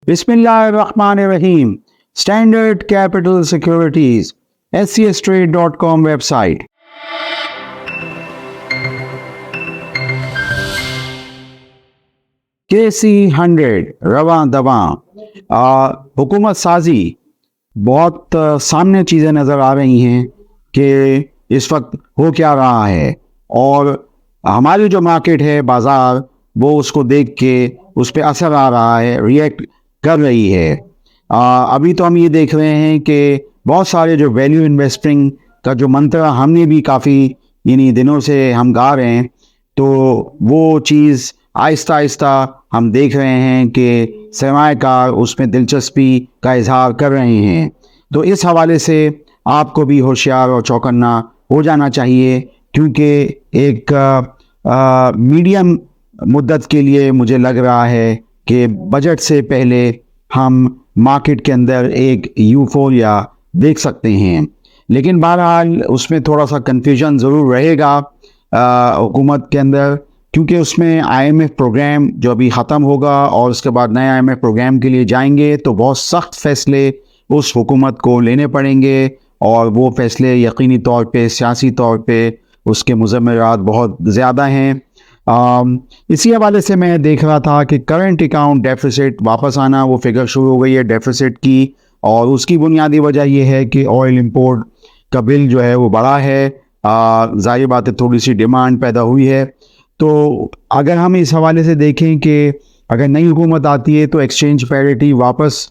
बिस्मिल्लाहिर्रहमानिर्रहीम। Standard capital securities scstrade.com website. KC100 रवां दवां हुकूमत साजी बहुत सामने चीज़ें नज़र आ रही हैं कि इस वक्त हो क्या रहा है, और हमारी जो मार्केट है, बाज़ार, वो उसको देख के उस पर असर आ रहा है, रिएक्ट कर रही है। अभी तो हम ये देख रहे हैं कि बहुत सारे जो वैल्यू इन्वेस्टिंग का जो मंत्र हमने भी काफ़ी इन्हीं दिनों से हम गा रहे हैं, तो वो चीज़ आहिस्ता आहिस्ता हम देख रहे हैं कि सरमाएकार उसमें दिलचस्पी का इजहार कर रहे हैं। तो इस हवाले से आपको भी होशियार और चौकन्ना हो जाना चाहिए, क्योंकि एक मीडियम मुद्दत के लिए मुझे लग रहा है कि बजट से पहले हम मार्केट के अंदर एक यूफोरिया देख सकते हैं। लेकिन बहरहाल उसमें थोड़ा सा कन्फ्यूजन ज़रूर रहेगा हुकूमत के अंदर, क्योंकि उसमें IMF प्रोग्राम जो अभी ख़त्म होगा और उसके बाद नए IMF प्रोग्राम के लिए जाएंगे, तो बहुत सख्त फ़ैसले उस हुकूमत को लेने पड़ेंगे, और वो फ़ैसले यकीनी तौर पे सियासी तौर पे उसके मुज़म्मरात बहुत ज़्यादा हैं। इसी हवाले से मैं देख रहा था कि करंट अकाउंट डेफिसिट वापस आना, वो फिगर शुरू हो गई है डेफिसिट की, और उसकी बुनियादी वजह ये है कि ऑयल इंपोर्ट का बिल जो है वो बढ़ा है। ज़ाहिर बात है, थोड़ी सी डिमांड पैदा हुई है। तो अगर हम इस हवाले से देखें कि अगर नई हुकूमत आती है तो एक्सचेंज पैरिटी वापस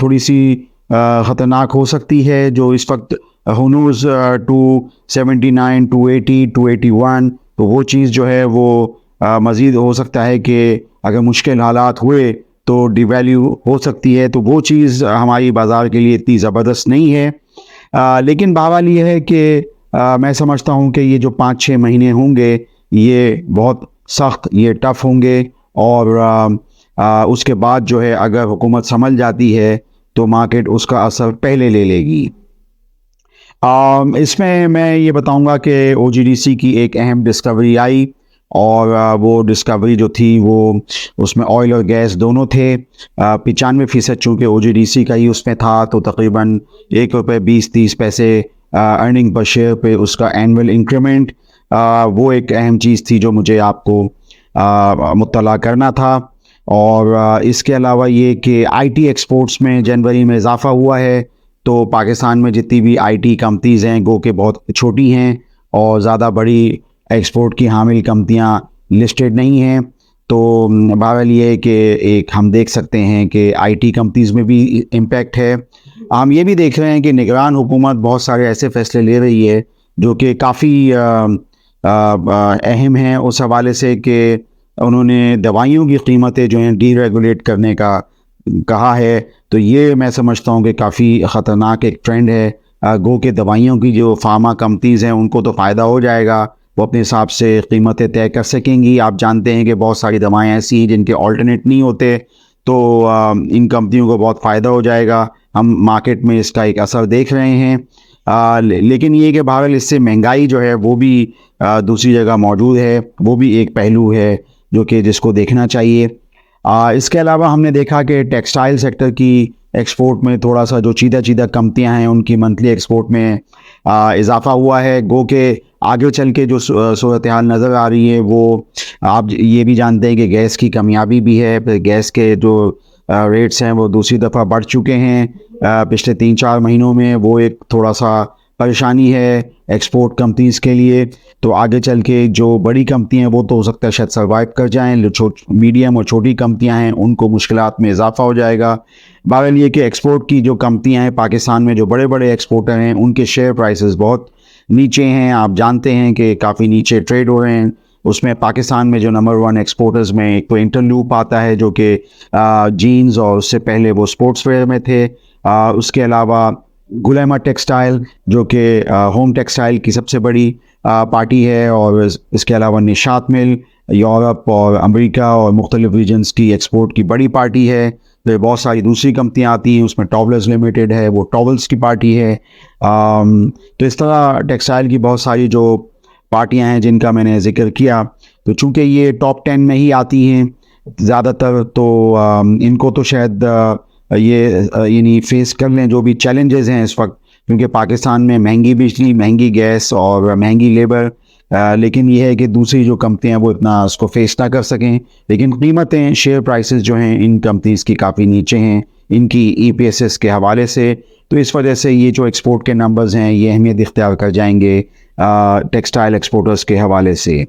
थोड़ी सी ख़तरनाक हो सकती है, जो इस वक्त हुनूज़ 279, 280, 281, तो वो चीज़ जो है वो मज़ीद हो सकता है कि अगर मुश्किल हालात हुए तो डिवैल्यू हो सकती है। तो वो चीज़ हमारी बाज़ार के लिए इतनी ज़बरदस्त नहीं है। लेकिन बहरहाल ये है कि मैं समझता हूँ कि ये जो 5-6 महीने होंगे, ये बहुत सख्त, ये टफ़ होंगे, और उसके बाद जो है अगर हुकूमत संभल जाती है तो मार्केट उसका असर पहले ले लेगी। इसमें मैं ये बताऊंगा कि OGDC की एक अहम डिस्कवरी आई, और वो डिस्कवरी जो थी वो उसमें ऑयल और गैस दोनों थे। 95% चूँकि OGDC का ही उसमें था, तो तकरीबन ₹1.20-30 अर्निंग पर शेयर पे उसका एनुअल इंक्रीमेंट, वो एक अहम चीज़ थी जो मुझे आपको मुत्तला करना था। और इसके अलावा ये कि IT एक्सपोर्ट्स में जनवरी में इजाफ़ा हुआ है, तो पाकिस्तान में जितनी भी IT कंपनीज़ हैं गो के बहुत छोटी हैं, और ज़्यादा बड़ी एक्सपोर्ट की हामिल कंपनियां लिस्टेड नहीं हैं। तो बहरहाल ये है कि एक हम देख सकते हैं कि IT कंपनीज़ में भी इम्पेक्ट है। हम ये भी देख रहे हैं कि निगरान हुकूमत बहुत सारे ऐसे फ़ैसले ले रही है जो कि काफ़ी अहम हैं, उस हवाले से कि उन्होंने दवाइयों की कीमतें जो हैं डीरेगुलेट करने का कहा है। तो ये मैं समझता हूँ कि काफ़ी ख़तरनाक एक ट्रेंड है। गो के दवाइयों की जो फार्मा कंपनीज़ हैं उनको तो फ़ायदा हो जाएगा, वो अपने हिसाब से कीमतें तय कर सकेंगी। आप जानते हैं कि बहुत सारी दवाएं ऐसी हैं जिनके ऑल्टरनेट नहीं होते, तो इन कंपनियों को बहुत फ़ायदा हो जाएगा। हम मार्केट में इसका एक असर देख रहे हैं। लेकिन ये कि बहरहाल इससे महंगाई जो है वो भी दूसरी जगह मौजूद है, वो भी एक पहलू है जो कि जिसको देखना चाहिए। इसके अलावा हमने देखा कि टेक्सटाइल सेक्टर की एक्सपोर्ट में थोड़ा सा जो चीदा कंपनियां हैं उनकी मंथली एक्सपोर्ट में इजाफ़ा हुआ है। गो के आगे चल के जो सूरत हाल नज़र आ रही है, वो आप ये भी जानते हैं कि गैस की कमियाबी भी है। फिर गैस के जो रेट्स हैं वो दूसरी दफ़ा बढ़ चुके हैं पिछले 3-4 महीनों में, वो एक थोड़ा सा परेशानी है एक्सपोर्ट कंपनीज़ के लिए। तो आगे चल के जो बड़ी कंपनियां हैं वो तो हो सकता है शायद सर्वाइव कर जाएं, जो मीडियम और छोटी कंपनियां हैं उनको मुश्किलात में इजाफा हो जाएगा। बहरहाल ये कि एक्सपोर्ट की जो कंपनियां हैं पाकिस्तान में, जो बड़े बड़े एक्सपोर्टर हैं, उनके शेयर प्राइसेस बहुत नीचे हैं। आप जानते हैं कि काफ़ी नीचे ट्रेड हो रहे हैं। उसमें पाकिस्तान में जो नंबर 1 एक्सपोर्टर्स में एक तो इंटरलूप आता है, जो कि जीन्स, और उससे पहले वो स्पोर्ट्स वेयर में थे। उसके अलावा गुलेमा टेक्सटाइल जो कि होम टेक्सटाइल की सबसे बड़ी पार्टी है, और इसके अलावा निशात मिल यूरोप और अमेरिका और मुख्तलिफ रीजन्स की एक्सपोर्ट की बड़ी पार्टी है। तो बहुत सारी दूसरी कंपनियां आती हैं, उसमें टॉवल्स लिमिटेड है, वो टॉवल्स की पार्टी है। तो इस तरह टेक्सटाइल की बहुत सारी जो पार्टियां हैं जिनका मैंने जिक्र किया, तो चूँकि ये टॉप 10 में ही आती हैं, ज़्यादातर तो इनको तो शायद यानी फेस कर लें जो भी चैलेंजेस हैं इस वक्त, क्योंकि पाकिस्तान में महंगी बिजली, महंगी गैस और महंगी लेबर। लेकिन ये है कि दूसरी जो कंपनियां वो इतना उसको फेस ना कर सकें, लेकिन कीमतें, शेयर प्राइसेस जो हैं इन कंपनीज की काफ़ी नीचे हैं इनकी ईपीएसएस के हवाले से। तो इस वजह से ये जो एक्सपोर्ट के नंबर्स हैं ये अहमियत इख्तियार कर जाएंगे टेक्सटाइल एक्सपोर्टर्स के हवाले से।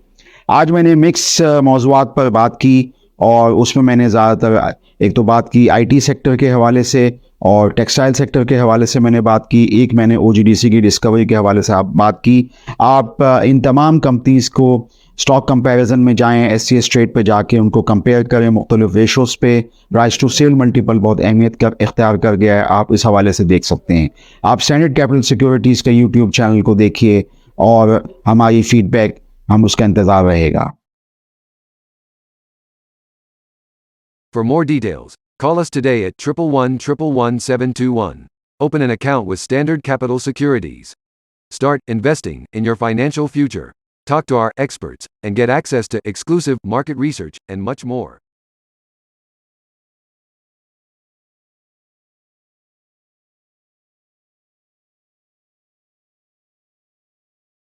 आज मैंने मिक्स मौज़ूआत पर बात की और उसमें मैंने ज़्यादातर एक तो बात की आईटी सेक्टर के हवाले से और टेक्सटाइल सेक्टर के हवाले से मैंने बात की, एक मैंने ओजीडीसी की डिस्कवरी के हवाले से आप बात की। आप इन तमाम कंपनीज़ को स्टॉक कंपैरिजन में जाएं, एससीएस ट्रेड पे जाके उनको कंपेयर करें मुख्तलिफ रेशोज़ पे। प्राइस टू सेल मल्टीपल बहुत अहमियत का इख्तियार कर गया है, आप इस हवाले से देख सकते हैं। आप स्टैंडर्ड कैपिटल सिक्योरिटीज़ का यूट्यूब चैनल को देखिए और हमारी फीडबैक हम उसका इंतज़ार रहेगा। For more details, call us today at 111-111-721. Open an account with Standard Capital Securities. Start investing in your financial future. Talk to our experts and get access to exclusive market research and much more.